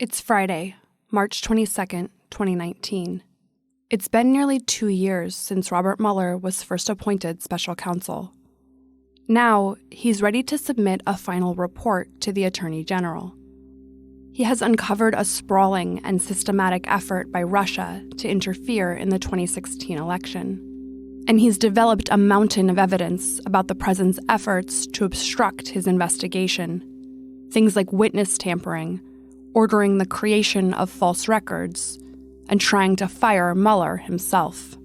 It's Friday, March 22nd, 2019. It's been nearly 2 years since Robert Mueller was first appointed special counsel. Now, he's ready to submit a final report to the Attorney General. He has uncovered a sprawling and systematic effort by Russia to interfere in the 2016 election. And he's developed a mountain of evidence about the president's efforts to obstruct his investigation. Things like witness tampering, ordering the creation of false records, and trying to fire Mueller himself.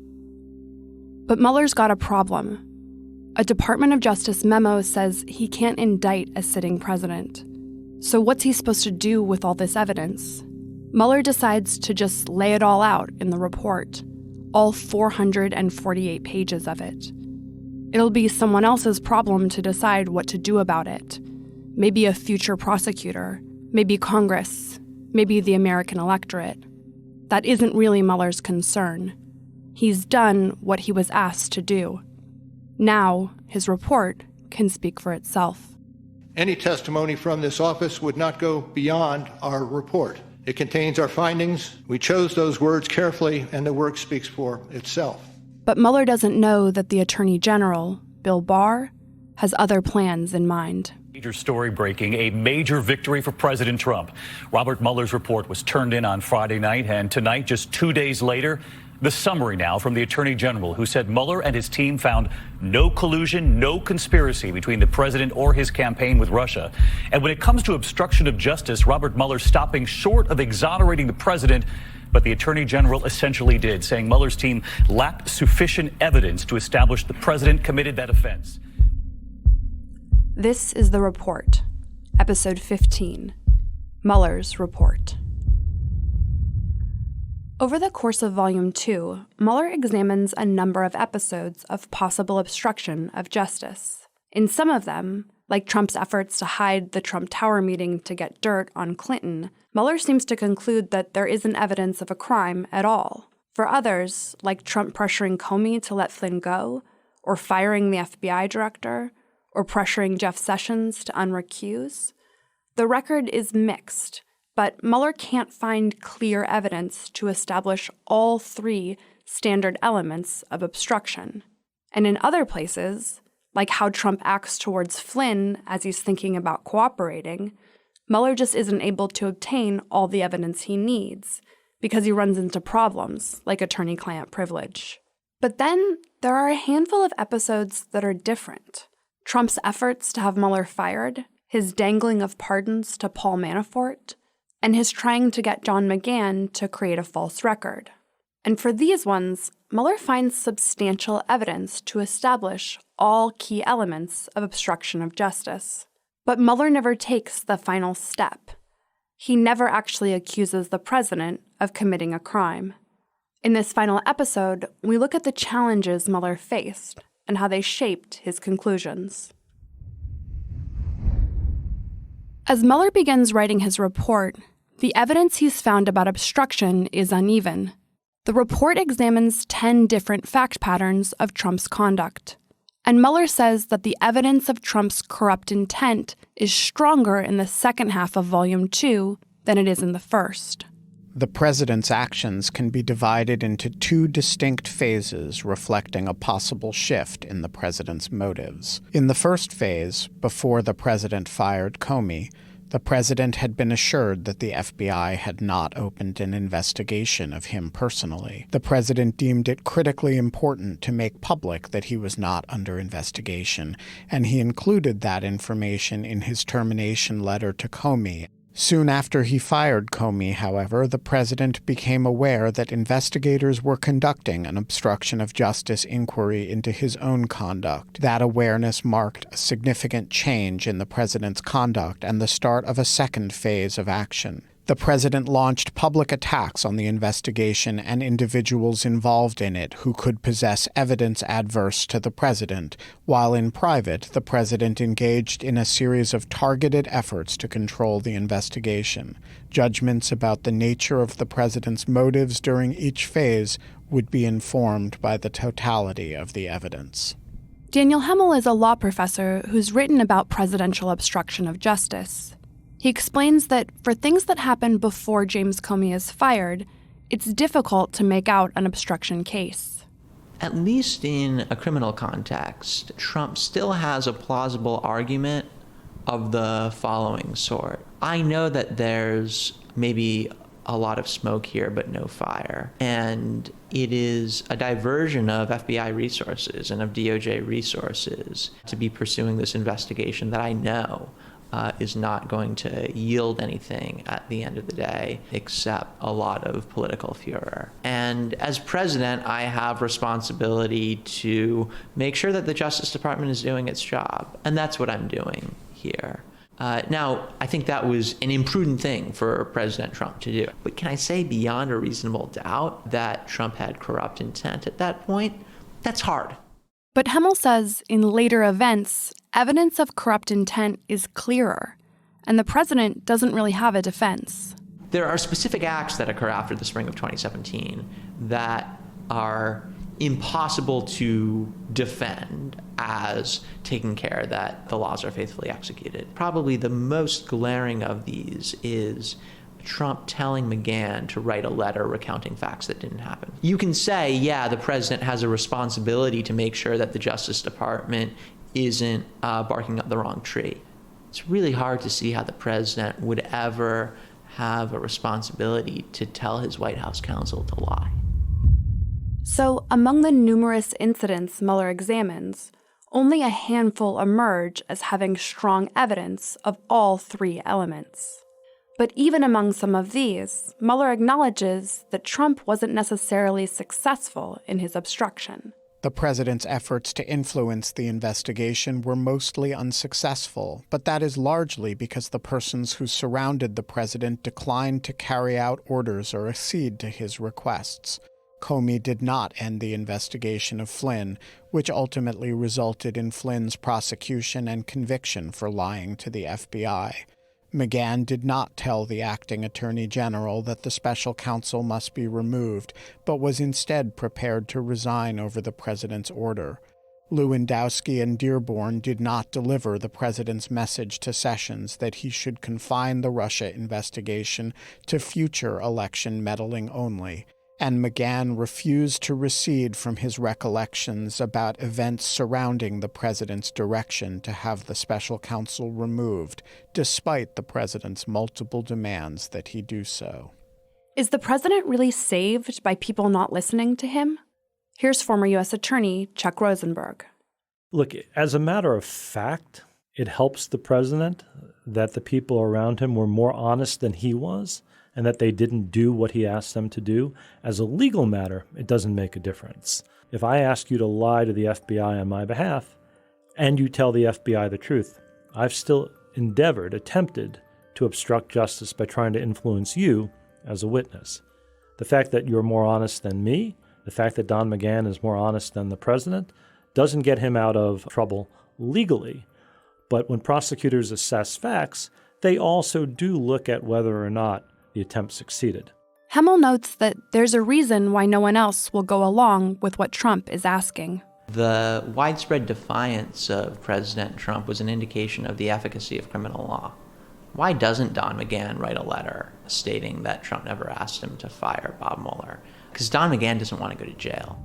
But Mueller's got a problem. A Department of Justice memo says he can't indict a sitting president. So what's he supposed to do with all this evidence? Mueller decides to just lay it all out in the report, all 448 pages of it. It'll be someone else's problem to decide what to do about it. Maybe a future prosecutor, maybe Congress, maybe the American electorate. That isn't really Mueller's concern. He's done what he was asked to do. Now, his report can speak for itself. Any testimony from this office would not go beyond our report. It contains our findings. We chose those words carefully, and the work speaks for itself. But Mueller doesn't know that the Attorney General, Bill Barr, has other plans in mind. Major story breaking, a major victory for President Trump. Robert Mueller's report was turned in on Friday night, and tonight, just 2 days later, the summary now from the Attorney General, who said Mueller and his team found no collusion, no conspiracy between the president or his campaign with Russia. And when it comes to obstruction of justice, Robert Mueller stopping short of exonerating the president, but the Attorney General essentially did, saying Mueller's team lacked sufficient evidence to establish the president committed that offense. This is The Report, Episode 15, Mueller's Report. Over the course of Volume 2, Mueller examines a number of episodes of possible obstruction of justice. In some of them, like Trump's efforts to hide the Trump Tower meeting to get dirt on Clinton, Mueller seems to conclude that there isn't evidence of a crime at all. For others, like Trump pressuring Comey to let Flynn go, or firing the FBI director, or pressuring Jeff Sessions to unrecuse, the record is mixed, but Mueller can't find clear evidence to establish all three standard elements of obstruction. And in other places, like how Trump acts towards Flynn as he's thinking about cooperating, Mueller just isn't able to obtain all the evidence he needs because he runs into problems like attorney-client privilege. But then there are a handful of episodes that are different. Trump's efforts to have Mueller fired, his dangling of pardons to Paul Manafort, and his trying to get John McGahn to create a false record. And for these ones, Mueller finds substantial evidence to establish all key elements of obstruction of justice. But Mueller never takes the final step. He never actually accuses the president of committing a crime. In this final episode, we look at the challenges Mueller faced and how they shaped his conclusions. As Mueller begins writing his report, the evidence he's found about obstruction is uneven. The report examines 10 different fact patterns of Trump's conduct, and Mueller says that the evidence of Trump's corrupt intent is stronger in the second half of Volume 2 than it is in the first. The president's actions can be divided into two distinct phases reflecting a possible shift in the president's motives. In the first phase, before the president fired Comey, the president had been assured that the FBI had not opened an investigation of him personally. The president deemed it critically important to make public that he was not under investigation, and he included that information in his termination letter to Comey. Soon after he fired Comey, however, the president became aware that investigators were conducting an obstruction of justice inquiry into his own conduct. That awareness marked a significant change in the president's conduct and the start of a second phase of action. The president launched public attacks on the investigation and individuals involved in it who could possess evidence adverse to the president, while in private, the president engaged in a series of targeted efforts to control the investigation. Judgments about the nature of the president's motives during each phase would be informed by the totality of the evidence. Daniel Hemmel is a law professor who's written about presidential obstruction of justice. He explains that for things that happened before James Comey is fired, it's difficult to make out an obstruction case. At least in a criminal context, Trump still has a plausible argument of the following sort. I know that there's maybe a lot of smoke here, but no fire. And it is a diversion of FBI resources and of DOJ resources to be pursuing this investigation that I know is not going to yield anything at the end of the day except a lot of political furor. And as president, I have responsibility to make sure that the Justice Department is doing its job. And that's what I'm doing here. Now, I think that was an imprudent thing for President Trump to do. But can I say beyond a reasonable doubt that Trump had corrupt intent at that point? That's hard. But Hemmel says in later events, evidence of corrupt intent is clearer, and the president doesn't really have a defense. There are specific acts that occur after the spring of 2017 that are impossible to defend as taking care that the laws are faithfully executed. Probably the most glaring of these is Trump telling McGahn to write a letter recounting facts that didn't happen. You can say, yeah, the president has a responsibility to make sure that the Justice Department isn't barking up the wrong tree. It's really hard to see how the president would ever have a responsibility to tell his White House counsel to lie. So, among the numerous incidents Mueller examines, only a handful emerge as having strong evidence of all three elements. But even among some of these, Mueller acknowledges that Trump wasn't necessarily successful in his obstruction. The president's efforts to influence the investigation were mostly unsuccessful, but that is largely because the persons who surrounded the president declined to carry out orders or accede to his requests. Comey did not end the investigation of Flynn, which ultimately resulted in Flynn's prosecution and conviction for lying to the FBI. McGahn did not tell the acting attorney general that the special counsel must be removed, but was instead prepared to resign over the president's order. Lewandowski and Dearborn did not deliver the president's message to Sessions that he should confine the Russia investigation to future election meddling only, and McGahn refused to recede from his recollections about events surrounding the president's direction to have the special counsel removed, despite the president's multiple demands that he do so. Is the president really saved by people not listening to him? Here's former U.S. Attorney Chuck Rosenberg. Look, as a matter of fact, it helps the president that the people around him were more honest than he was, and that they didn't do what he asked them to do. As a legal matter, it doesn't make a difference. If I ask you to lie to the FBI on my behalf, and you tell the FBI the truth, I've still attempted to obstruct justice by trying to influence you as a witness. The fact that you're more honest than me, the fact that Don McGahn is more honest than the president, doesn't get him out of trouble legally. But when prosecutors assess facts, they also do look at whether or not the attempt succeeded. Hemmel notes that there's a reason why no one else will go along with what Trump is asking. The widespread defiance of President Trump was an indication of the efficacy of criminal law. Why doesn't Don McGahn write a letter stating that Trump never asked him to fire Bob Mueller? Because Don McGahn doesn't want to go to jail.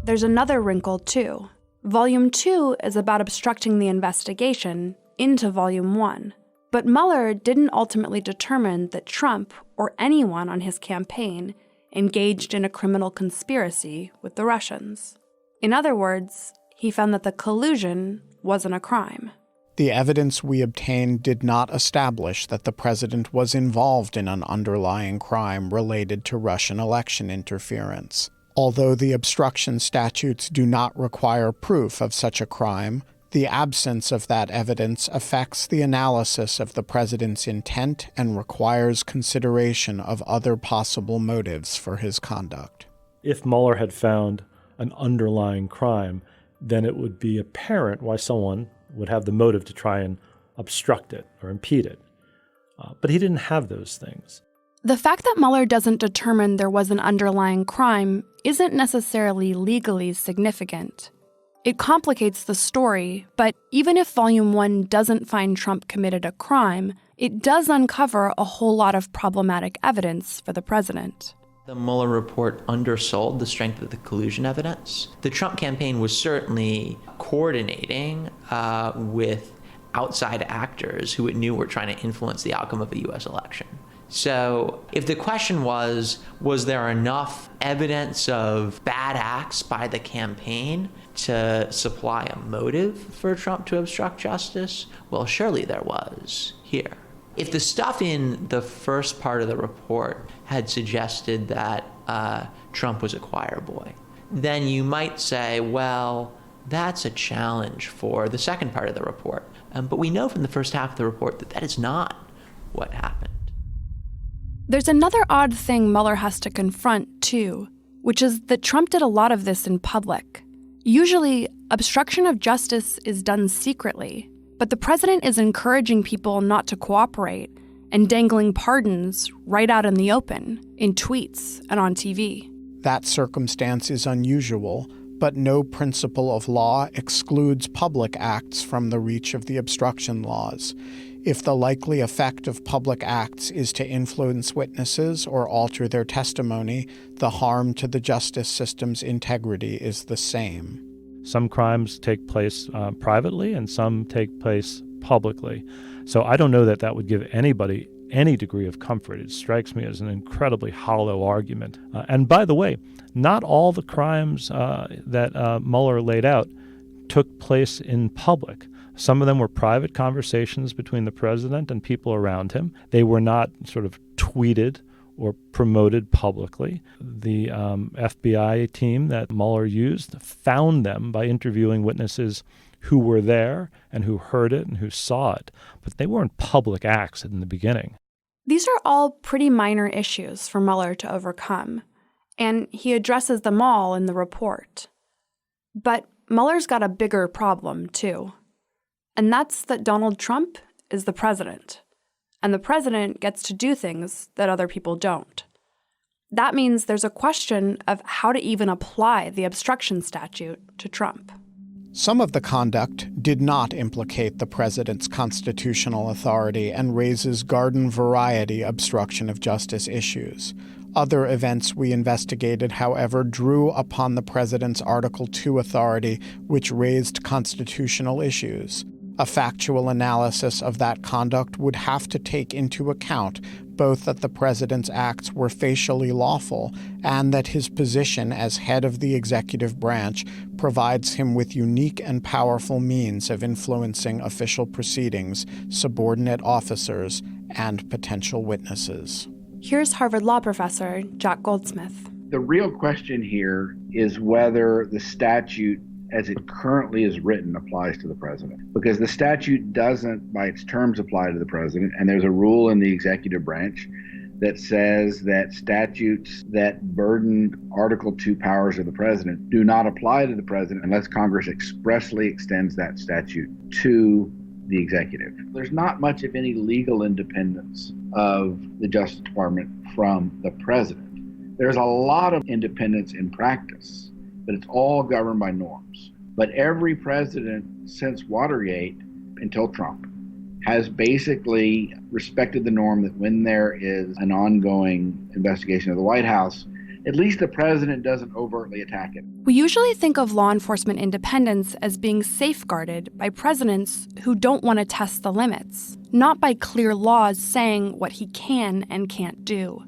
There's another wrinkle, too. Volume 2 is about obstructing the investigation into Volume 1. But Mueller didn't ultimately determine that Trump or anyone on his campaign engaged in a criminal conspiracy with the Russians. In other words, he found that the collusion wasn't a crime. The evidence we obtained did not establish that the president was involved in an underlying crime related to Russian election interference. Although the obstruction statutes do not require proof of such a crime, the absence of that evidence affects the analysis of the president's intent and requires consideration of other possible motives for his conduct. If Mueller had found an underlying crime, then it would be apparent why someone would have the motive to try and obstruct it or impede it. But he didn't have those things. The fact that Mueller doesn't determine there was an underlying crime isn't necessarily legally significant. It complicates the story, but even if Volume 1 doesn't find Trump committed a crime, it does uncover a whole lot of problematic evidence for the president. The Mueller report undersold the strength of the collusion evidence. The Trump campaign was certainly coordinating with outside actors who it knew were trying to influence the outcome of a U.S. election. So if the question was there enough evidence of bad acts by the campaign to supply a motive for Trump to obstruct justice? Well, surely there was here. If the stuff in the first part of the report had suggested that Trump was a choir boy, then you might say, well, that's a challenge for the second part of the report. But we know from the first half of the report that that is not what happened. There's another odd thing Mueller has to confront, too, which is that Trump did a lot of this in public. Usually, obstruction of justice is done secretly, but the president is encouraging people not to cooperate and dangling pardons right out in the open, in tweets and on TV. That circumstance is unusual, but no principle of law excludes public acts from the reach of the obstruction laws. If the likely effect of public acts is to influence witnesses or alter their testimony, the harm to the justice system's integrity is the same. Some crimes take place privately and some take place publicly. So I don't know that that would give anybody any degree of comfort. It strikes me as an incredibly hollow argument. And by the way, not all the crimes that Mueller laid out took place in public. Some of them were private conversations between the president and people around him. They were not sort of tweeted or promoted publicly. The FBI team that Mueller used found them by interviewing witnesses who were there and who heard it and who saw it. But they weren't public acts in the beginning. These are all pretty minor issues for Mueller to overcome, and he addresses them all in the report. But Mueller's got a bigger problem, too. And that's that Donald Trump is the president, and the president gets to do things that other people don't. That means there's a question of how to even apply the obstruction statute to Trump. Some of the conduct did not implicate the president's constitutional authority and raises garden variety obstruction of justice issues. Other events we investigated, however, drew upon the president's Article II authority, which raised constitutional issues. A factual analysis of that conduct would have to take into account both that the president's acts were facially lawful and that his position as head of the executive branch provides him with unique and powerful means of influencing official proceedings, subordinate officers, and potential witnesses. Here's Harvard Law professor Jack Goldsmith. The real question here is whether the statute as it currently is written applies to the president. Because the statute doesn't, by its terms, apply to the president, and there's a rule in the executive branch that says that statutes that burden Article II powers of the president do not apply to the president unless Congress expressly extends that statute to the executive. There's not much of any legal independence of the Justice Department from the president. There's a lot of independence in practice, but it's all governed by norms. But every president since Watergate until Trump has basically respected the norm that when there is an ongoing investigation of the White House, at least the president doesn't overtly attack it. We usually think of law enforcement independence as being safeguarded by presidents who don't want to test the limits, not by clear laws saying what he can and can't do.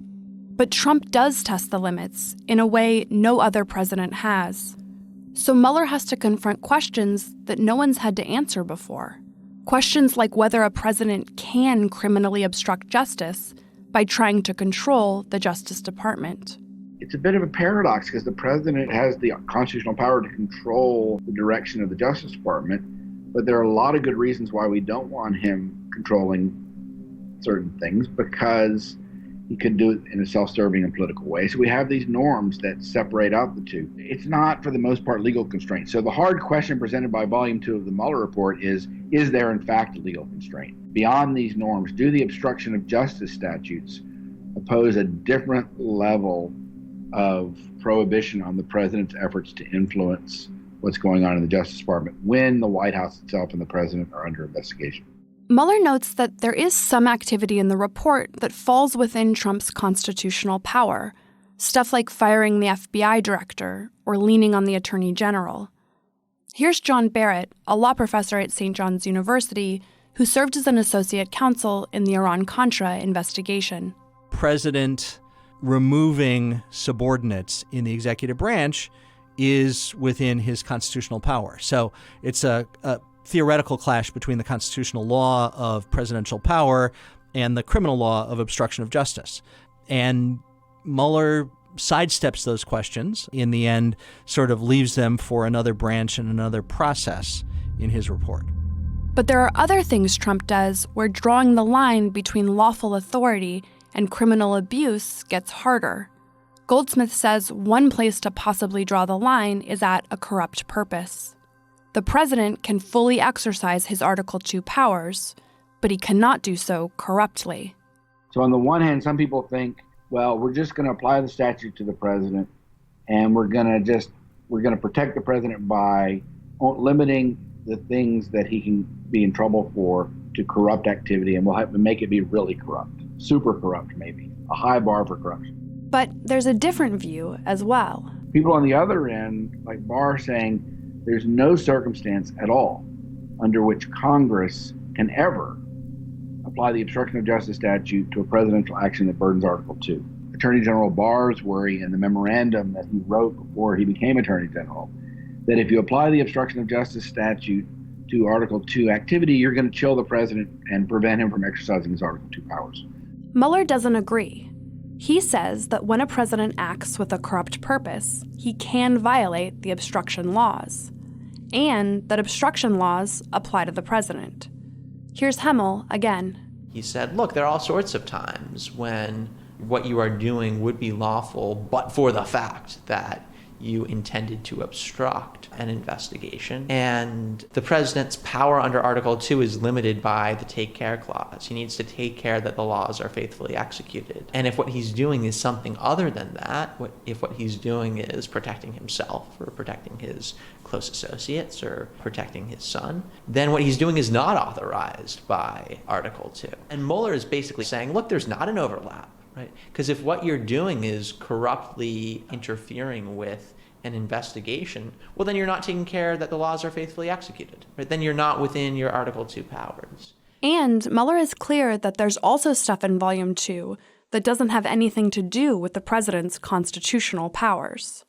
But Trump does test the limits in a way no other president has. So Mueller has to confront questions that no one's had to answer before. Questions like whether a president can criminally obstruct justice by trying to control the Justice Department. It's a bit of a paradox because the president has the constitutional power to control the direction of the Justice Department, but there are a lot of good reasons why we don't want him controlling certain things, because he could do it in a self-serving and political way. So we have these norms that separate out the two. It's not, for the most part, legal constraint. So the hard question presented by Volume 2 of the Mueller report is there in fact a legal constraint? Beyond these norms, do the obstruction of justice statutes impose a different level of prohibition on the president's efforts to influence what's going on in the Justice Department when the White House itself and the president are under investigation. Mueller notes that there is some activity in the report that falls within Trump's constitutional power, stuff like firing the FBI director or leaning on the attorney general. Here's John Barrett, a law professor at St. John's University, who served as an associate counsel in the Iran-Contra investigation. President removing subordinates in the executive branch is within his constitutional power. So it's a theoretical clash between the constitutional law of presidential power and the criminal law of obstruction of justice. And Mueller sidesteps those questions, in the end sort of leaves them for another branch and another process in his report. But there are other things Trump does where drawing the line between lawful authority and criminal abuse gets harder. Goldsmith says one place to possibly draw the line is at a corrupt purpose. The president can fully exercise his Article II powers, but he cannot do so corruptly. So on the one hand, some people think, well, we're just going to apply the statute to the president, and we're going to protect the president by limiting the things that he can be in trouble for to corrupt activity, and we'll have to make it be really corrupt, super corrupt maybe, a high bar for corruption. But there's a different view as well. People on the other end, like Barr, saying there's no circumstance at all under which Congress can ever apply the obstruction of justice statute to a presidential action that burdens Article II. Attorney General Barr's worry in the memorandum that he wrote before he became Attorney General, that if you apply the obstruction of justice statute to Article II activity, you're going to chill the president and prevent him from exercising his Article II powers. Mueller doesn't agree. He says that when a president acts with a corrupt purpose, he can violate the obstruction laws, and that obstruction laws apply to the president. Here's Hemmel again. He said, look, there are all sorts of times when what you are doing would be lawful, but for the fact that you intended to obstruct an investigation. And the president's power under Article II is limited by the take care clause. He needs to take care that the laws are faithfully executed. And if what he's doing is something other than that, if what he's doing is protecting himself or protecting his close associates or protecting his son, then what he's doing is not authorized by Article II. And Mueller is basically saying, look, there's not an overlap. Right? Because if what you're doing is corruptly interfering with an investigation, well, then you're not taking care that the laws are faithfully executed. Right? Then you're not within your Article II powers. And Mueller is clear that there's also stuff in Volume 2 that doesn't have anything to do with the president's constitutional powers.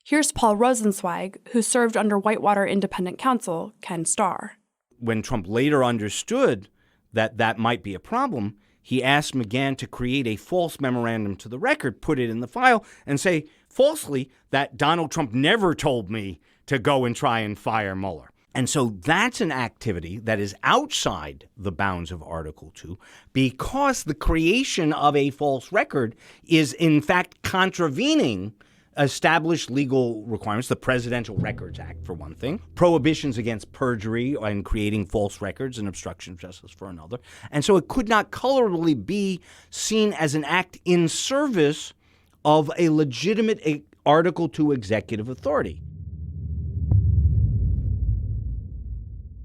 Here's Paul Rosenzweig, who served under Whitewater independent counsel Ken Starr. When Trump later understood that that might be a problem, he asked McGahn to create a false memorandum to the record, put it in the file, and say falsely that Donald Trump never told me to go and try and fire Mueller. And so that's an activity that is outside the bounds of Article 2 because the creation of a false record is, in fact, contravening established legal requirements, the Presidential Records Act, for one thing, prohibitions against perjury and creating false records and obstruction of justice for another. And so it could not colorably be seen as an act in service of a legitimate Article II executive authority.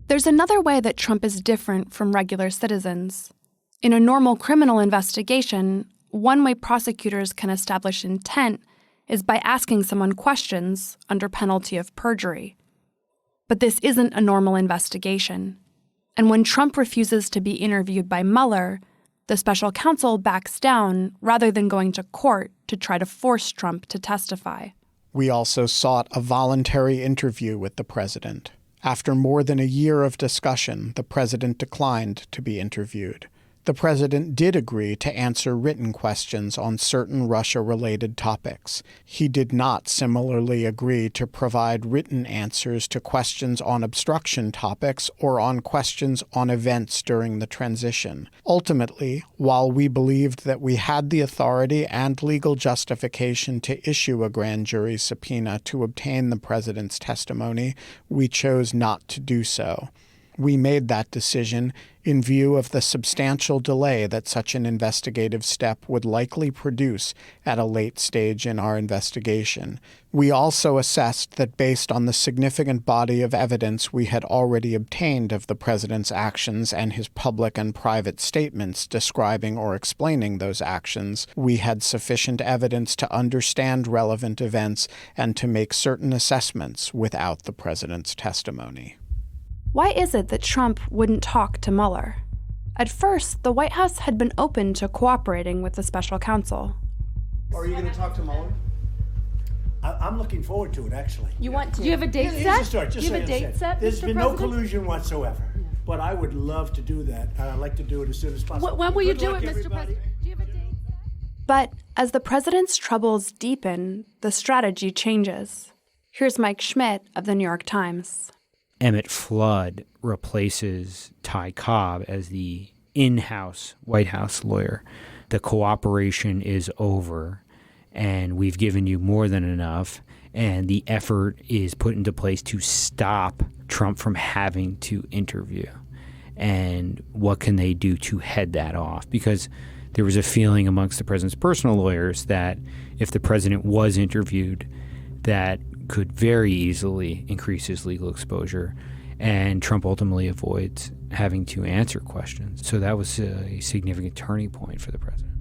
There's another way that Trump is different from regular citizens. In a normal criminal investigation, one way prosecutors can establish intent is by asking someone questions under penalty of perjury. But this isn't a normal investigation. And when Trump refuses to be interviewed by Mueller, the special counsel backs down rather than going to court to try to force Trump to testify. We also sought a voluntary interview with the president. After more than a year of discussion, the president declined to be interviewed. The president did agree to answer written questions on certain Russia-related topics. He did not similarly agree to provide written answers to questions on obstruction topics or on questions on events during the transition. Ultimately, while we believed that we had the authority and legal justification to issue a grand jury subpoena to obtain the president's testimony, we chose not to do so. We made that decision in view of the substantial delay that such an investigative step would likely produce at a late stage in our investigation. We also assessed that based on the significant body of evidence we had already obtained of the president's actions and his public and private statements describing or explaining those actions, we had sufficient evidence to understand relevant events and to make certain assessments without the president's testimony. Why is it that Trump wouldn't talk to Mueller? At first, the White House had been open to cooperating with the special counsel. Are you going to talk to Mueller? I'm looking forward to it, actually. You want to? Do you have a date set? Here's the story, just Do you have so a date set, There's Mr. been President? no collusion whatsoever, but I would love to do that, and I'd like to do it as soon as possible. When will you Good do luck, it, Mr. everybody. President? Do you have a date? But as the president's troubles deepen, the strategy changes. Here's Mike Schmidt of the New York Times. Emmett Flood replaces Ty Cobb as the in-house White House lawyer. The cooperation is over, and we've given you more than enough, and the effort is put into place to stop Trump from having to interview. And what can they do to head that off? Because there was a feeling amongst the president's personal lawyers that if the president was interviewed, that could very easily increase his legal exposure, and Trump ultimately avoids having to answer questions. So that was a significant turning point for the president.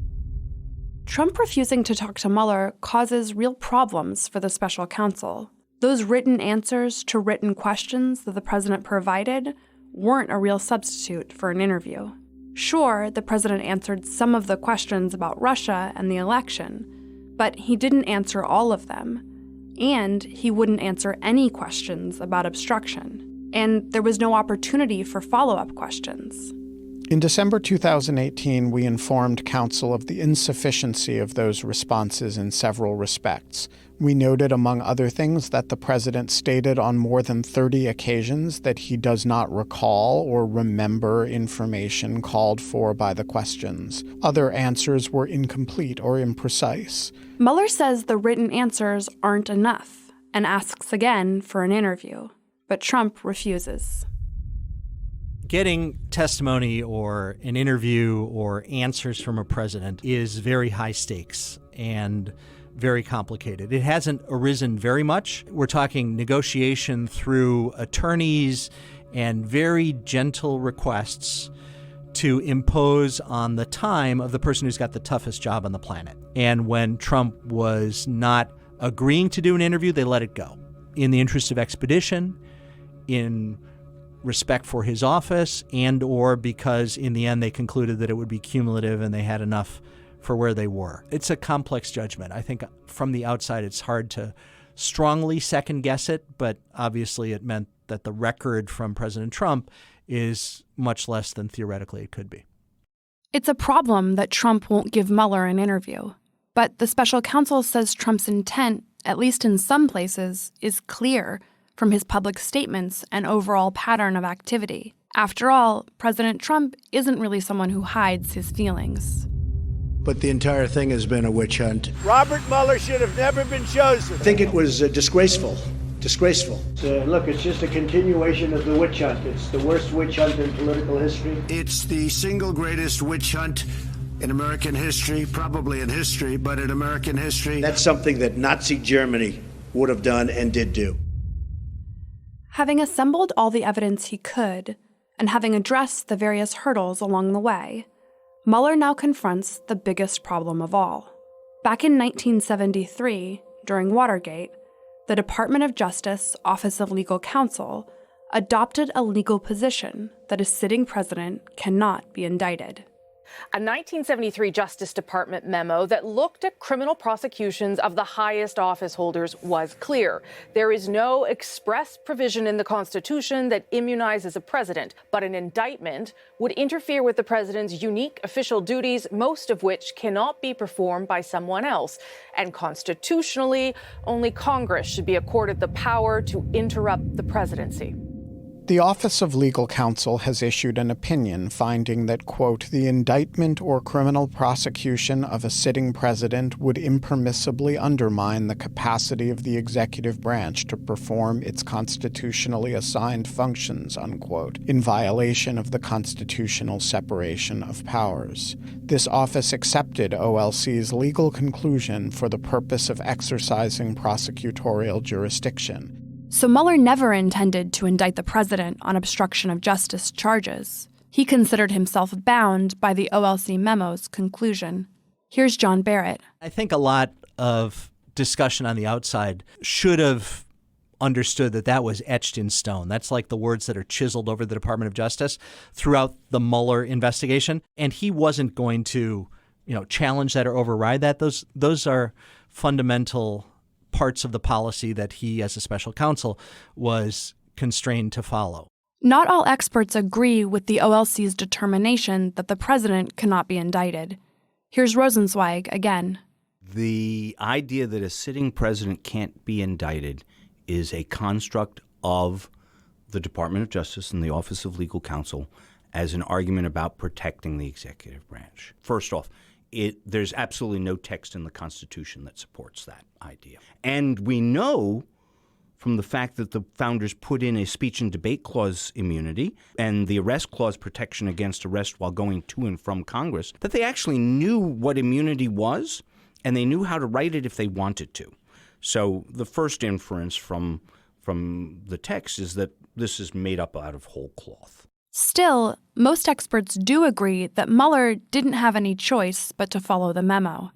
Trump refusing to talk to Mueller causes real problems for the special counsel. Those written answers to written questions that the president provided weren't a real substitute for an interview. Sure, the president answered some of the questions about Russia and the election, but he didn't answer all of them. And he wouldn't answer any questions about obstruction. And there was no opportunity for follow-up questions. In December 2018, we informed counsel of the insufficiency of those responses in several respects. We noted, among other things, that the president stated on more than 30 occasions that he does not recall or remember information called for by the questions. Other answers were incomplete or imprecise. Mueller says the written answers aren't enough and asks again for an interview, but Trump refuses. Getting testimony or an interview or answers from a president is very high stakes and very complicated. It hasn't arisen very much. We're talking negotiation through attorneys and very gentle requests to impose on the time of the person who's got the toughest job on the planet. And when Trump was not agreeing to do an interview, they let it go. In the interest of expedition, in respect for his office, and or because in the end they concluded that it would be cumulative and they had enough for where they were. It's a complex judgment. I think from the outside it's hard to strongly second guess it, but obviously it meant that the record from President Trump is much less than theoretically it could be. It's a problem that Trump won't give Mueller an interview. But the special counsel says Trump's intent, at least in some places, is clear from his public statements and overall pattern of activity. After all, President Trump isn't really someone who hides his feelings. But the entire thing has been a witch hunt. Robert Mueller should have never been chosen. I think it was disgraceful. Disgraceful. Look, it's just a continuation of the witch hunt. It's the worst witch hunt in political history. It's the single greatest witch hunt in American history, probably in history, but in American history. That's something that Nazi Germany would have done and did do. Having assembled all the evidence he could, and having addressed the various hurdles along the way, Mueller now confronts the biggest problem of all. Back in 1973, during Watergate, the Department of Justice Office of Legal Counsel adopted a legal position that a sitting president cannot be indicted. A 1973 Justice Department memo that looked at criminal prosecutions of the highest office holders was clear. There is no express provision in the Constitution that immunizes a president, but an indictment would interfere with the president's unique official duties, most of which cannot be performed by someone else. And constitutionally, only Congress should be accorded the power to interrupt the presidency. The Office of Legal Counsel has issued an opinion finding that, quote, the indictment or criminal prosecution of a sitting president would impermissibly undermine the capacity of the executive branch to perform its constitutionally assigned functions, unquote, in violation of the constitutional separation of powers. This office accepted OLC's legal conclusion for the purpose of exercising prosecutorial jurisdiction. So Mueller never intended to indict the president on obstruction of justice charges. He considered himself bound by the OLC memo's conclusion. Here's John Barrett. I think a lot of discussion on the outside should have understood that that was etched in stone. That's like the words that are chiseled over the Department of Justice throughout the Mueller investigation. And he wasn't going to, challenge that or override that. Those are fundamental parts of the policy that he, as a special counsel, was constrained to follow. Not all experts agree with the OLC's determination that the president cannot be indicted. Here's Rosenzweig again. The idea that a sitting president can't be indicted is a construct of the Department of Justice and the Office of Legal Counsel as an argument about protecting the executive branch. First off, there's absolutely no text in the Constitution that supports that idea. And we know from the fact that the founders put in a speech and debate clause immunity and the arrest clause protection against arrest while going to and from Congress, that they actually knew what immunity was and they knew how to write it if they wanted to. So the first inference from the text is that this is made up out of whole cloth. Still, most experts do agree that Mueller didn't have any choice but to follow the memo.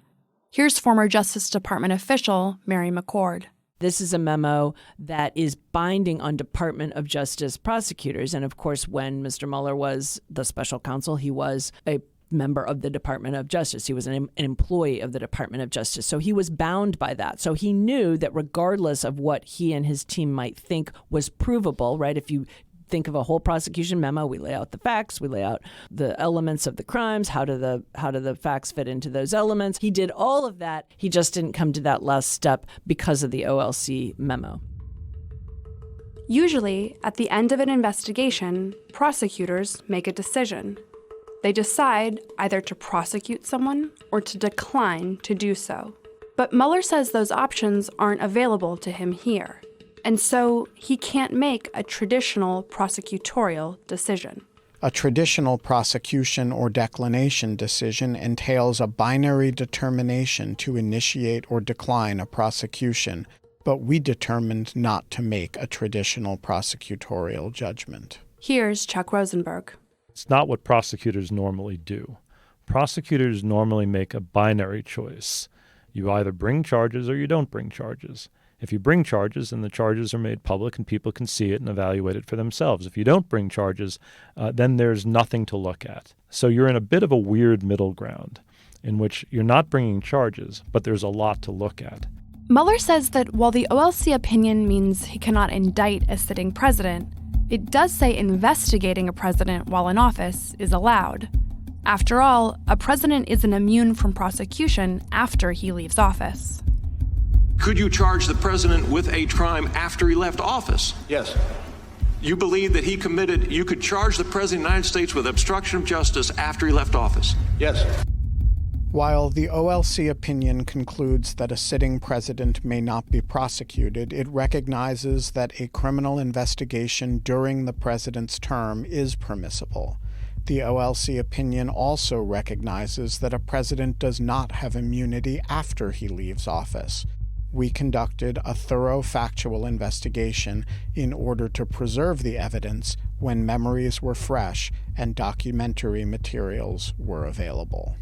Here's former Justice Department official Mary McCord. This is a memo that is binding on Department of Justice prosecutors. And of course, when Mr. Mueller was the special counsel, he was a member of the Department of Justice. He was an employee of the Department of Justice. So he was bound by that. So he knew that regardless of what he and his team might think was provable, right? If you think of a whole prosecution memo, we lay out the facts, we lay out the elements of the crimes, how do the facts fit into those elements. He did all of that. He just didn't come to that last step because of the OLC memo. Usually, at the end of an investigation, prosecutors make a decision. They decide either to prosecute someone or to decline to do so. But Mueller says those options aren't available to him here. And so he can't make a traditional prosecutorial decision. A traditional prosecution or declination decision entails a binary determination to initiate or decline a prosecution, but we determined not to make a traditional prosecutorial judgment. Here's Chuck Rosenberg. It's not what prosecutors normally do. Prosecutors normally make a binary choice. You either bring charges or you don't bring charges. If you bring charges, then the charges are made public and people can see it and evaluate it for themselves. If you don't bring charges, then there's nothing to look at. So you're in a bit of a weird middle ground in which you're not bringing charges, but there's a lot to look at. Mueller says that while the OLC opinion means he cannot indict a sitting president, it does say investigating a president while in office is allowed. After all, a president isn't immune from prosecution after he leaves office. Could you charge the president with a crime after he left office? Yes. You believe that you could charge the president of the United States with obstruction of justice after he left office? Yes. While the OLC opinion concludes that a sitting president may not be prosecuted, it recognizes that a criminal investigation during the president's term is permissible. The OLC opinion also recognizes that a president does not have immunity after he leaves office. We conducted a thorough factual investigation in order to preserve the evidence when memories were fresh and documentary materials were available.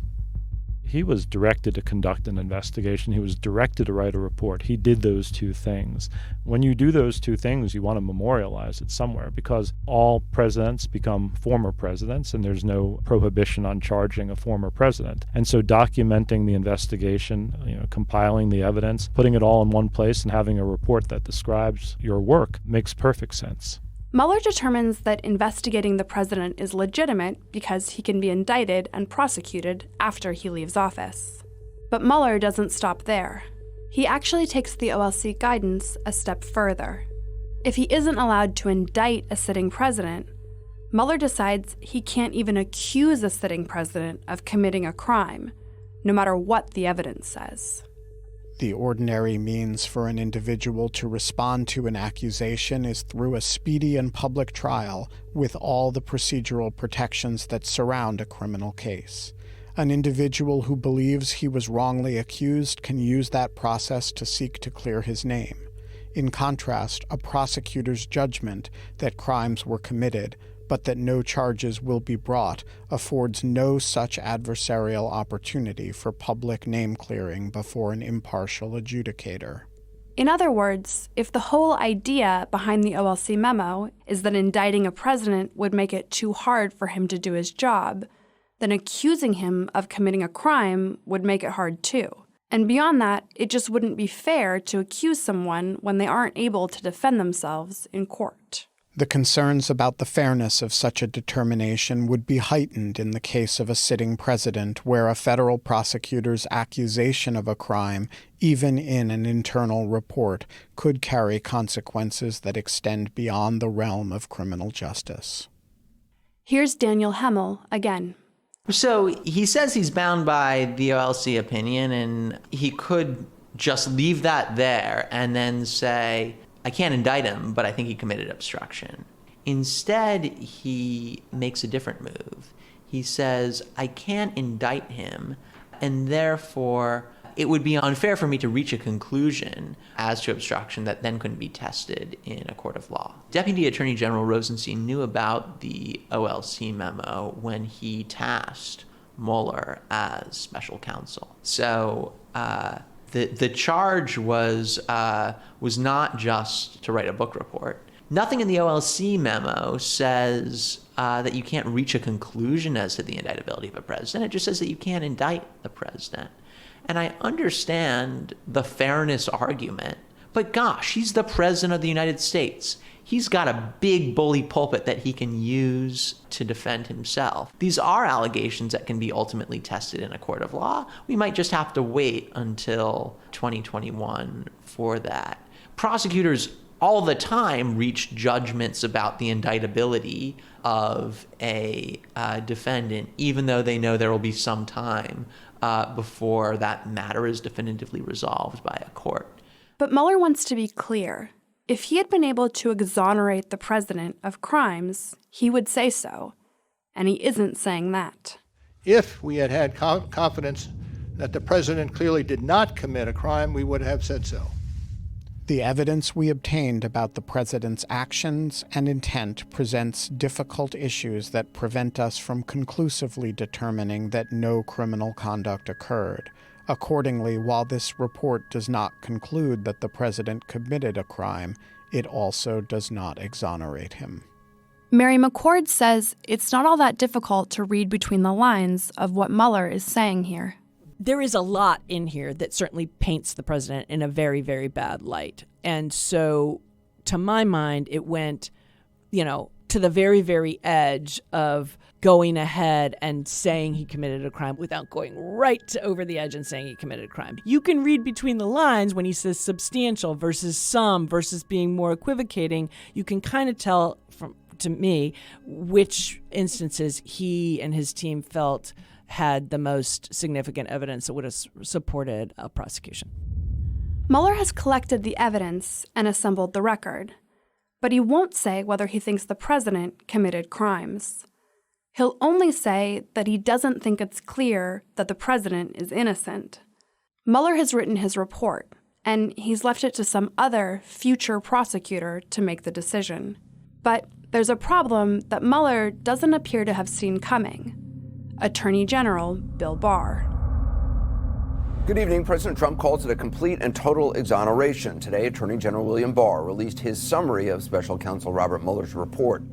He was directed to conduct an investigation. He was directed to write a report. He did those two things. When you do those two things, you want to memorialize it somewhere because all presidents become former presidents and there's no prohibition on charging a former president. And so documenting the investigation, compiling the evidence, putting it all in one place and having a report that describes your work makes perfect sense. Mueller determines that investigating the president is legitimate because he can be indicted and prosecuted after he leaves office. But Mueller doesn't stop there. He actually takes the OLC guidance a step further. If he isn't allowed to indict a sitting president, Mueller decides he can't even accuse a sitting president of committing a crime, no matter what the evidence says. The ordinary means for an individual to respond to an accusation is through a speedy and public trial with all the procedural protections that surround a criminal case. An individual who believes he was wrongly accused can use that process to seek to clear his name. In contrast, a prosecutor's judgment that crimes were committed but that no charges will be brought affords no such adversarial opportunity for public name clearing before an impartial adjudicator. In other words, if the whole idea behind the OLC memo is that indicting a president would make it too hard for him to do his job, then accusing him of committing a crime would make it hard too. And beyond that, it just wouldn't be fair to accuse someone when they aren't able to defend themselves in court. The concerns about the fairness of such a determination would be heightened in the case of a sitting president where a federal prosecutor's accusation of a crime, even in an internal report, could carry consequences that extend beyond the realm of criminal justice. Here's Daniel Hemel again. So he says he's bound by the OLC opinion, and he could just leave that there and then say, I can't indict him, but I think he committed obstruction. Instead, he makes a different move. He says, I can't indict him, and therefore it would be unfair for me to reach a conclusion as to obstruction that then couldn't be tested in a court of law. Deputy Attorney General Rosenstein knew about the OLC memo when he tasked Mueller as special counsel. So the charge was not just to write a book report. Nothing in the OLC memo says that you can't reach a conclusion as to the indictability of a president. It just says that you can't indict the president. And I understand the fairness argument, but gosh, he's the president of the United States. He's got a big bully pulpit that he can use to defend himself. These are allegations that can be ultimately tested in a court of law. We might just have to wait until 2021 for that. Prosecutors all the time reach judgments about the indictability of a defendant, even though they know there will be some time before that matter is definitively resolved by a court. But Mueller wants to be clear. If he had been able to exonerate the president of crimes, he would say so. And he isn't saying that. If we had had confidence that the president clearly did not commit a crime, we would have said so. The evidence we obtained about the president's actions and intent presents difficult issues that prevent us from conclusively determining that no criminal conduct occurred. Accordingly, while this report does not conclude that the president committed a crime, it also does not exonerate him. Mary McCord says it's not all that difficult to read between the lines of what Mueller is saying here. There is a lot in here that certainly paints the president in a very, very bad light. And so, to my mind, it went, to the very, very edge of going ahead and saying he committed a crime without going right over the edge and saying he committed a crime. You can read between the lines when he says substantial versus some versus being more equivocating. You can kind of tell to me which instances he and his team felt had the most significant evidence that would have supported a prosecution. Mueller has collected the evidence and assembled the record, but he won't say whether he thinks the president committed crimes. He'll only say that he doesn't think it's clear that the president is innocent. Mueller has written his report, and he's left it to some other future prosecutor to make the decision. But there's a problem that Mueller doesn't appear to have seen coming. Attorney General Bill Barr. Good evening. President Trump calls it a complete and total exoneration. Today, Attorney General William Barr released his summary of Special Counsel Robert Mueller's report.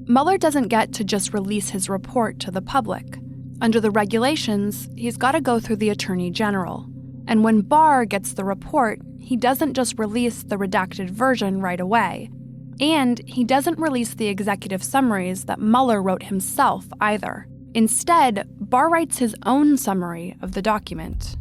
Mueller doesn't get to just release his report to the public. Under the regulations, he's got to go through the Attorney General. And when Barr gets the report, he doesn't just release the redacted version right away. And he doesn't release the executive summaries that Mueller wrote himself either. Instead, Barr writes his own summary of the document.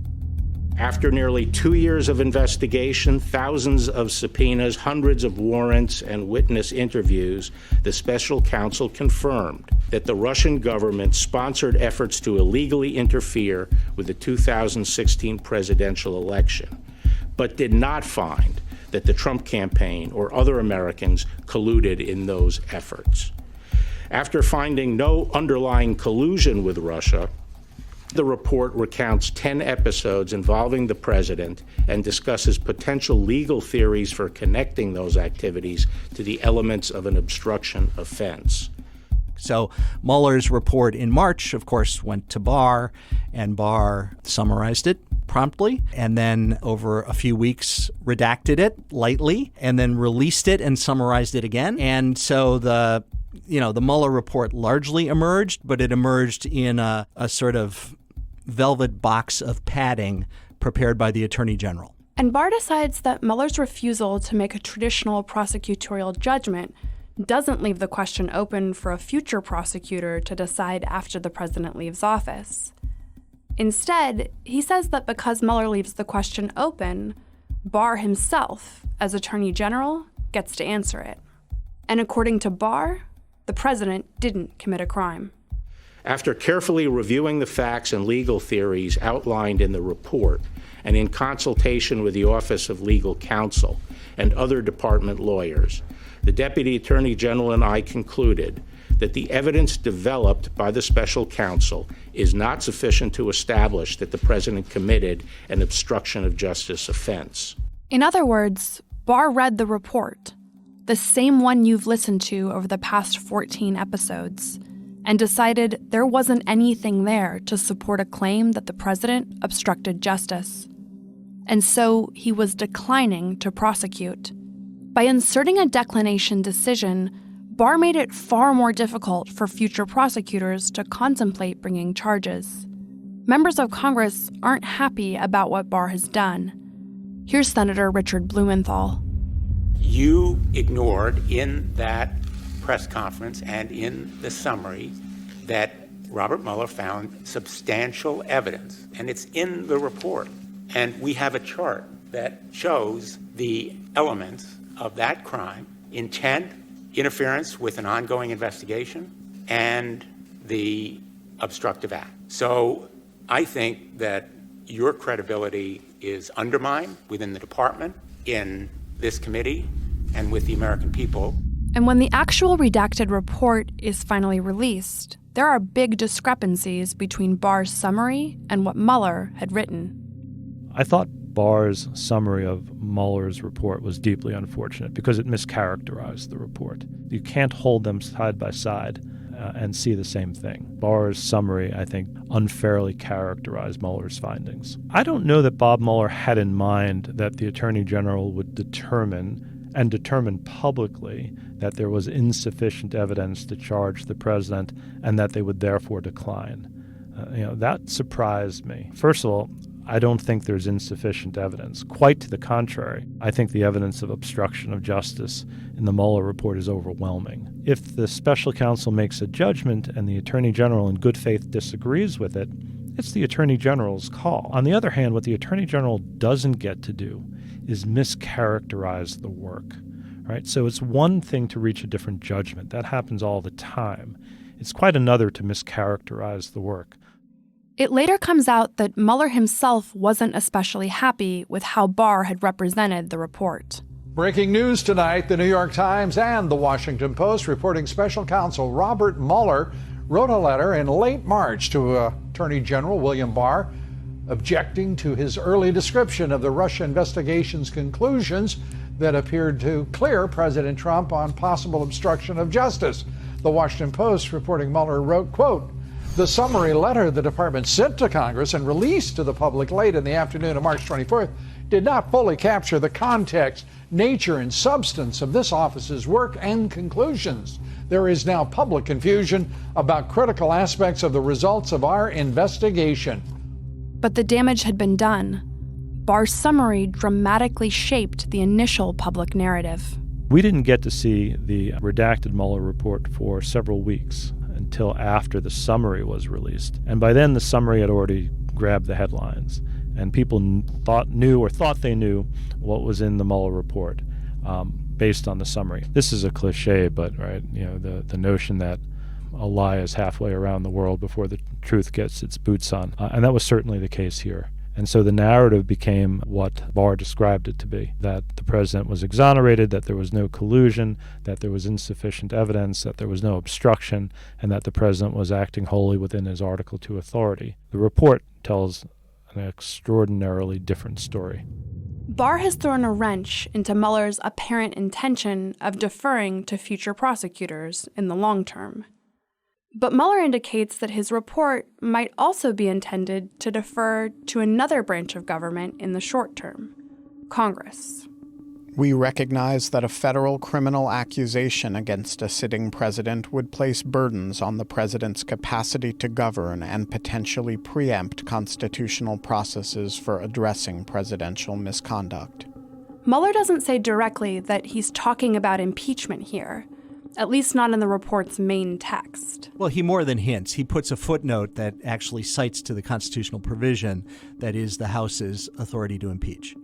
After nearly 2 years of investigation, thousands of subpoenas, hundreds of warrants, and witness interviews, the special counsel confirmed that the Russian government sponsored efforts to illegally interfere with the 2016 presidential election, but did not find that the Trump campaign or other Americans colluded in those efforts. After finding no underlying collusion with Russia, the report recounts 10 episodes involving the president and discusses potential legal theories for connecting those activities to the elements of an obstruction offense. So Mueller's report in March, of course, went to Barr, and Barr summarized it promptly, and then over a few weeks redacted it lightly, and then released it and summarized it again. And so the Mueller report largely emerged, but it emerged in a sort of velvet box of padding prepared by the Attorney General. And Barr decides that Mueller's refusal to make a traditional prosecutorial judgment doesn't leave the question open for a future prosecutor to decide after the president leaves office. Instead, he says that because Mueller leaves the question open, Barr himself, as Attorney General, gets to answer it. And according to Barr, the president didn't commit a crime. After carefully reviewing the facts and legal theories outlined in the report, and in consultation with the Office of Legal Counsel and other department lawyers, the Deputy Attorney General and I concluded that the evidence developed by the special counsel is not sufficient to establish that the president committed an obstruction of justice offense. In other words, Barr read the report, the same one you've listened to over the past 14 episodes, and decided there wasn't anything there to support a claim that the president obstructed justice. And so he was declining to prosecute. By inserting a declination decision, Barr made it far more difficult for future prosecutors to contemplate bringing charges. Members of Congress aren't happy about what Barr has done. Here's Senator Richard Blumenthal. You ignored in that press conference and in the summary that Robert Mueller found substantial evidence, and it's in the report. And we have a chart that shows the elements of that crime: intent, interference with an ongoing investigation, and the obstructive act. So I think that your credibility is undermined within the department, in this committee, and with the American people. And when the actual redacted report is finally released, there are big discrepancies between Barr's summary and what Mueller had written. I thought Barr's summary of Mueller's report was deeply unfortunate because it mischaracterized the report. You can't hold them side by side and see the same thing. Barr's summary, I think, unfairly characterized Mueller's findings. I don't know that Bob Mueller had in mind that the Attorney General would determine publicly that there was insufficient evidence to charge the president and that they would therefore decline. That surprised me. First of all, I don't think there's insufficient evidence. Quite to the contrary. I think the evidence of obstruction of justice in the Mueller report is overwhelming. If the special counsel makes a judgment and the Attorney General in good faith disagrees with it, it's the Attorney General's call. On the other hand, what the Attorney General doesn't get to do is mischaracterize the work. Right? So it's one thing to reach a different judgment. That happens all the time. It's quite another to mischaracterize the work. It later comes out that Mueller himself wasn't especially happy with how Barr had represented the report. Breaking news tonight, the New York Times and the Washington Post reporting special counsel Robert Mueller wrote a letter in late March to Attorney General William Barr objecting to his early description of the Russia investigation's conclusions that appeared to clear President Trump on possible obstruction of justice. The Washington Post reporting Mueller wrote, quote, "The summary letter the department sent to Congress and released to the public late in the afternoon of March 24th did not fully capture the context, nature, and substance of this office's work and conclusions. There is now public confusion about critical aspects of the results of our investigation." But the damage had been done. Barr's summary dramatically shaped the initial public narrative. We didn't get to see the redacted Mueller report for several weeks until after the summary was released. And by then, the summary had already grabbed the headlines. and people thought they knew what was in the Mueller report based on the summary. This is a cliche, but right, the notion that a lie is halfway around the world before the truth gets its boots on, and that was certainly the case here. And so the narrative became what Barr described it to be, that the president was exonerated, that there was no collusion, that there was insufficient evidence, that there was no obstruction, and that the president was acting wholly within his Article II authority. The report tells an extraordinarily different story. Barr has thrown a wrench into Mueller's apparent intention of deferring to future prosecutors in the long term. But Mueller indicates that his report might also be intended to defer to another branch of government in the short term, Congress. We recognize that a federal criminal accusation against a sitting president would place burdens on the president's capacity to govern and potentially preempt constitutional processes for addressing presidential misconduct. Mueller doesn't say directly that he's talking about impeachment here, at least not in the report's main text. Well, he more than hints. He puts a footnote that actually cites to the constitutional provision that is the House's authority to impeach.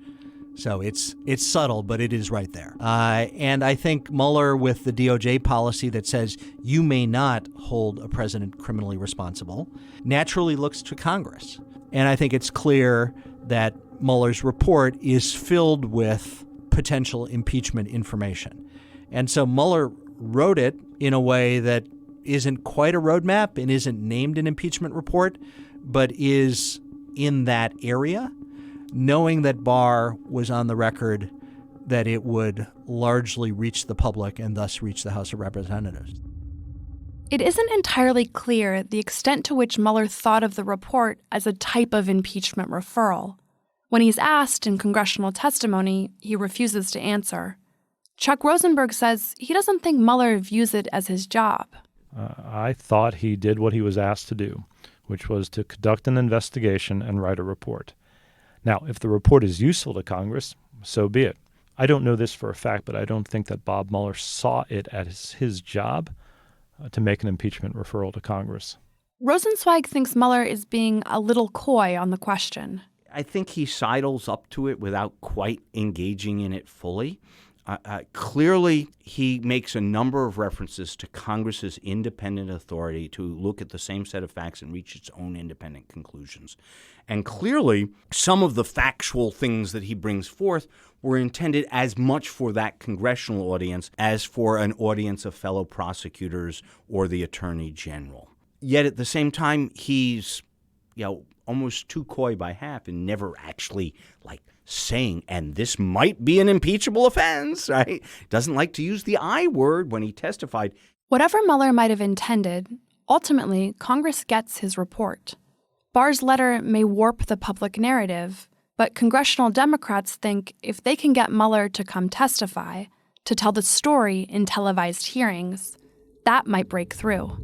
So it's subtle, but it is right there. And I think Mueller, with the DOJ policy that says you may not hold a president criminally responsible, naturally looks to Congress. And I think it's clear that Mueller's report is filled with potential impeachment information. And so Mueller wrote it in a way that isn't quite a roadmap and isn't named an impeachment report, but is in that area, knowing that Barr was on the record that it would largely reach the public and thus reach the House of Representatives. It isn't entirely clear the extent to which Mueller thought of the report as a type of impeachment referral. When he's asked in congressional testimony, he refuses to answer. Chuck Rosenberg says he doesn't think Mueller views it as his job. I thought he did what he was asked to do, which was to conduct an investigation and write a report. Now, if the report is useful to Congress, so be it. I don't know this for a fact, but I don't think that Bob Mueller saw it as his job to make an impeachment referral to Congress. Rosenzweig thinks Mueller is being a little coy on the question. I think he sidles up to it without quite engaging in it fully. Clearly, he makes a number of references to Congress's independent authority to look at the same set of facts and reach its own independent conclusions. And clearly, some of the factual things that he brings forth were intended as much for that congressional audience as for an audience of fellow prosecutors or the attorney general. Yet at the same time, he's, almost too coy by half and never actually, saying, and this might be an impeachable offense, right? Doesn't like to use the I word when he testified. Whatever Mueller might have intended, ultimately, Congress gets his report. Barr's letter may warp the public narrative, but congressional Democrats think if they can get Mueller to come testify, to tell the story in televised hearings, that might break through.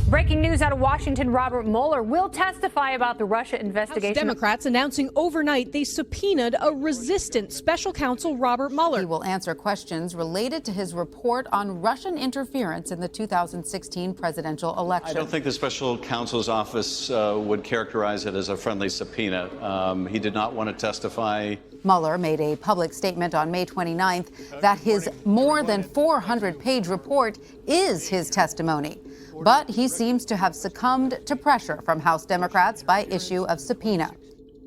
Breaking news out of Washington, Robert Mueller will testify about the Russia investigation. House Democrats announcing overnight they subpoenaed a resistant Special Counsel Robert Mueller. He will answer questions related to his report on Russian interference in the 2016 presidential election. I don't think the Special Counsel's office would characterize it as a friendly subpoena. He did not want to testify. Mueller made a public statement on May 29th that his more than 400-page report is his testimony. But he seems to have succumbed to pressure from House Democrats by issue of subpoena.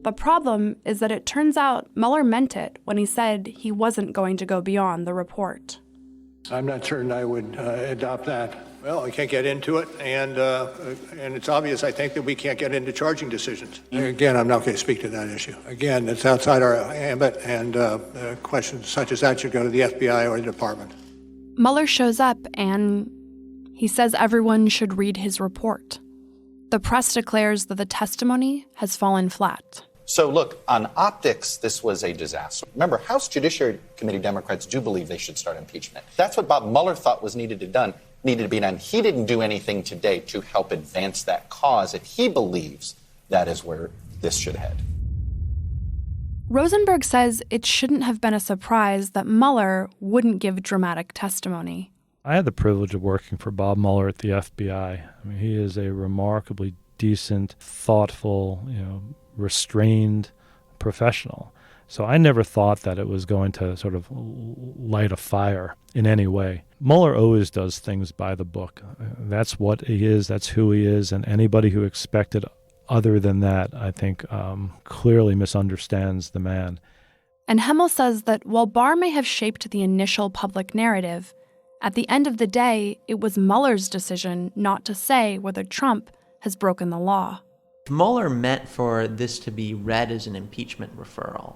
The problem is that it turns out Mueller meant it when he said he wasn't going to go beyond the report. I'm not certain I would adopt that. Well, I can't get into it, and it's obvious, I think, that we can't get into charging decisions. Again, I'm not going to speak to that issue. Again, it's outside our ambit, and questions such as that should go to the FBI or the department. Mueller shows up and he says everyone should read his report. The press declares that the testimony has fallen flat. So look, on optics, this was a disaster. Remember, House Judiciary Committee Democrats do believe they should start impeachment. That's what Bob Mueller thought was needed to be done. He didn't do anything today to help advance that cause, and he believes that is where this should head. Rosenberg says it shouldn't have been a surprise that Mueller wouldn't give dramatic testimony. I had the privilege of working for Bob Mueller at the FBI. I mean, he is a remarkably decent, thoughtful, restrained professional. So I never thought that it was going to sort of light a fire in any way. Mueller always does things by the book. That's what he is. That's who he is. And anybody who expected other than that, I think, clearly misunderstands the man. And Hemmel says that while Barr may have shaped the initial public narrative, at the end of the day, it was Mueller's decision not to say whether Trump has broken the law. Mueller meant for this to be read as an impeachment referral.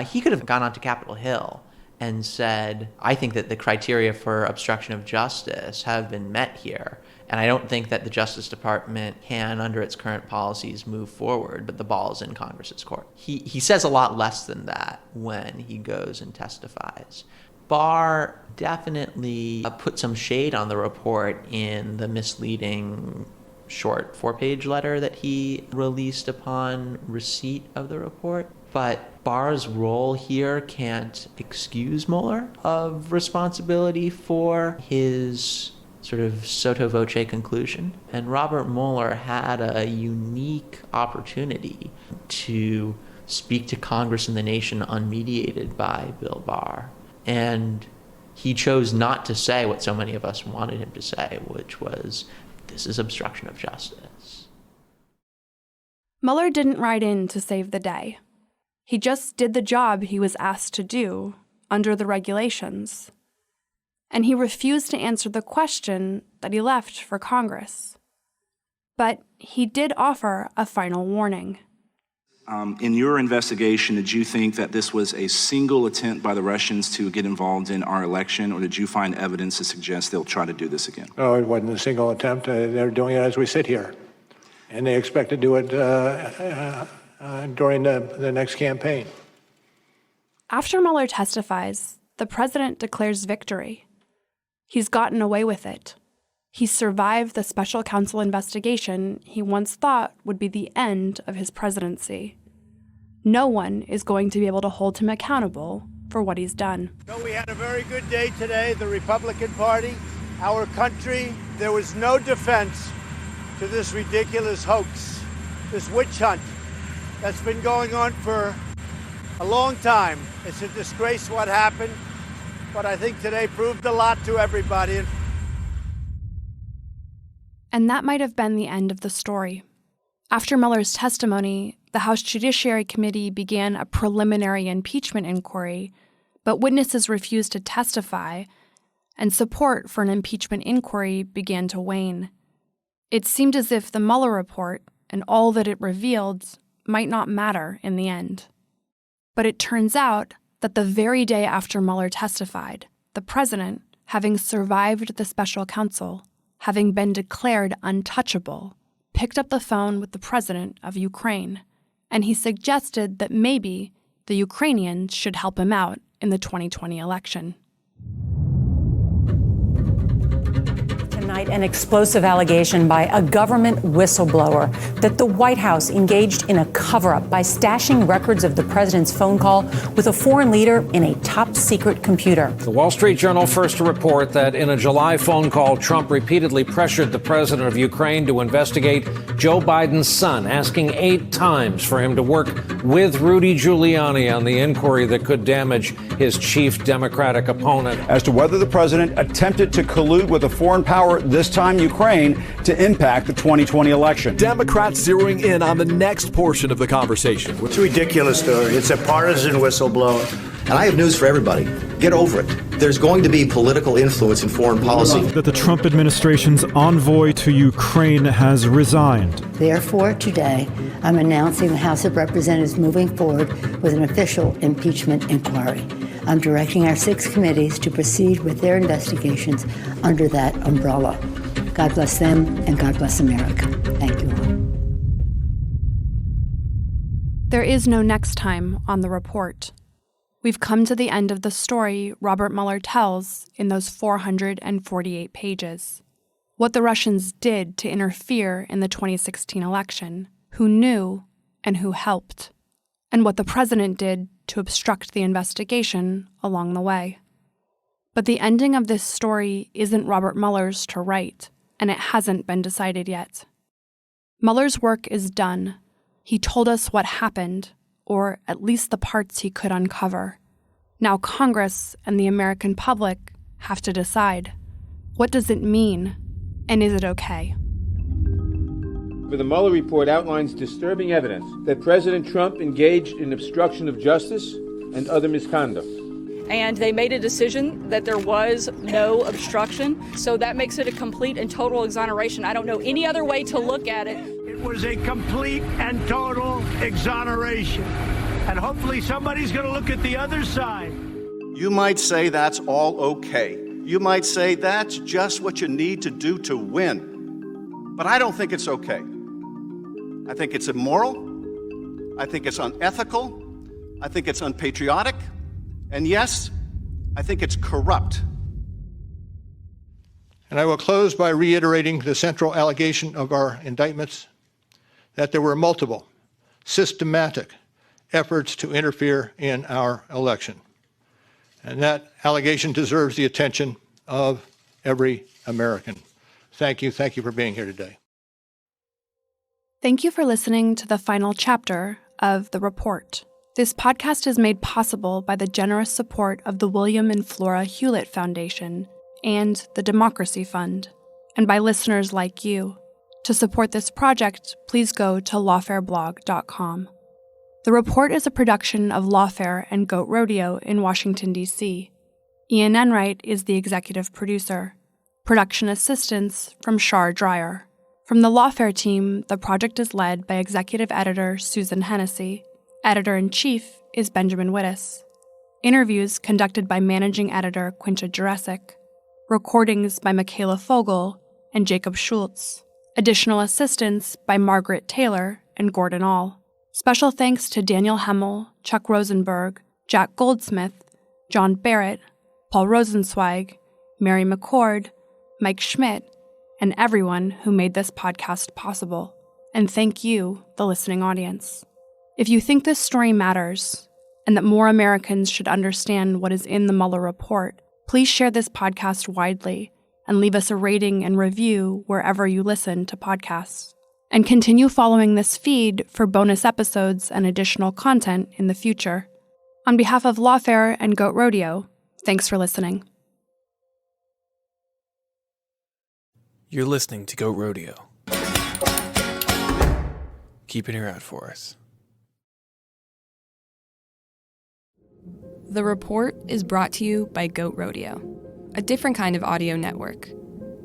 He could have gone on to Capitol Hill and said, I think that the criteria for obstruction of justice have been met here, and I don't think that the Justice Department can, under its current policies, move forward, but the ball is in Congress's court. He says a lot less than that when he goes and testifies. Barr definitely put some shade on the report in the misleading short 4-page letter that he released upon receipt of the report. But Barr's role here can't excuse Mueller of responsibility for his sort of sotto voce conclusion. And Robert Mueller had a unique opportunity to speak to Congress and the nation unmediated by Bill Barr. And he chose not to say what so many of us wanted him to say, which was, this is obstruction of justice. Mueller didn't ride in to save the day. He just did the job he was asked to do under the regulations. And he refused to answer the question that he left for Congress. But he did offer a final warning. In your investigation, did you think that this was a single attempt by the Russians to get involved in our election, or did you find evidence to suggest they'll try to do this again? No, it wasn't a single attempt. They're doing it as we sit here. And they expect to do it during the next campaign. After Mueller testifies, the president declares victory. He's gotten away with it. He survived the special counsel investigation he once thought would be the end of his presidency. No one is going to be able to hold him accountable for what he's done. So we had a very good day today, the Republican Party, our country. There was no defense to this ridiculous hoax, this witch hunt that's been going on for a long time. It's a disgrace what happened, but I think today proved a lot to everybody. And that might have been the end of the story. After Mueller's testimony, the House Judiciary Committee began a preliminary impeachment inquiry, but witnesses refused to testify, and support for an impeachment inquiry began to wane. It seemed as if the Mueller report and all that it revealed might not matter in the end. But it turns out that the very day after Mueller testified, the president, having survived the special counsel, having been declared untouchable, picked up the phone with the president of Ukraine, and he suggested that maybe the Ukrainians should help him out in the 2020 election. Tonight, an explosive allegation by a government whistleblower that the White House engaged in a cover-up by stashing records of the president's phone call with a foreign leader in a top-secret computer. The Wall Street Journal first to report that in a July phone call, Trump repeatedly pressured the president of Ukraine to investigate Joe Biden's son, asking 8 times for him to work with Rudy Giuliani on the inquiry that could damage his chief Democratic opponent. As to whether the president attempted to collude with a foreign power, this time Ukraine, to impact the 2020 election. Democrats zeroing in on the next portion of the conversation. It's a ridiculous story. It's a partisan whistleblower. And I have news for everybody. Get over it. There's going to be political influence in foreign policy. That the Trump administration's envoy to Ukraine has resigned. Therefore, today, I'm announcing the House of Representatives moving forward with an official impeachment inquiry. I'm directing our 6 committees to proceed with their investigations under that umbrella. God bless them, and God bless America. Thank you all. There is no next time on the report. We've come to the end of the story Robert Mueller tells in those 448 pages. What the Russians did to interfere in the 2016 election, who knew and who helped, and what the president did to obstruct the investigation along the way. But the ending of this story isn't Robert Mueller's to write, and it hasn't been decided yet. Mueller's work is done. He told us what happened, or at least the parts he could uncover. Now Congress and the American public have to decide. What does it mean? And is it okay? The Mueller report outlines disturbing evidence that President Trump engaged in obstruction of justice and other misconduct. And they made a decision that there was no obstruction, so that makes it a complete and total exoneration. I don't know any other way to look at it. It was a complete and total exoneration. And hopefully somebody's going to look at the other side. You might say that's all okay. You might say that's just what you need to do to win. But I don't think it's okay. I think it's immoral. I think it's unethical. I think it's unpatriotic. And yes, I think it's corrupt. And I will close by reiterating the central allegation of our indictments, that there were multiple, systematic efforts to interfere in our election. And that allegation deserves the attention of every American. Thank you. Thank you for being here today. Thank you for listening to the final chapter of The Report. This podcast is made possible by the generous support of the William and Flora Hewlett Foundation and the Democracy Fund, and by listeners like you. To support this project, please go to lawfareblog.com. The Report is a production of Lawfare and Goat Rodeo in Washington, D.C. Ian Enright is the executive producer. Production assistance from Shar Dreyer. From the Lawfare team, the project is led by executive editor Susan Hennessy. Editor-in-chief is Benjamin Wittes. Interviews conducted by managing editor Quinta Jurecic. Recordings by Michaela Fogel and Jacob Schultz. Additional assistance by Margaret Taylor and Gordon All. Special thanks to Daniel Hemmel, Chuck Rosenberg, Jack Goldsmith, John Barrett, Paul Rosenzweig, Mary McCord, Mike Schmidt, and everyone who made this podcast possible. And thank you, the listening audience. If you think this story matters, and that more Americans should understand what is in the Mueller report, please share this podcast widely and leave us a rating and review wherever you listen to podcasts. And continue following this feed for bonus episodes and additional content in the future. On behalf of Lawfare and Goat Rodeo, thanks for listening. You're listening to Goat Rodeo. Keep an ear out for us. The Report is brought to you by Goat Rodeo, a different kind of audio network,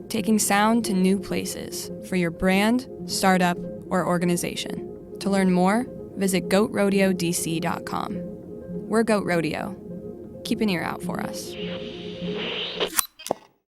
taking sound to new places for your brand, startup, or organization. To learn more, visit goatrodeo.dc.com. We're Goat Rodeo. Keep an ear out for us.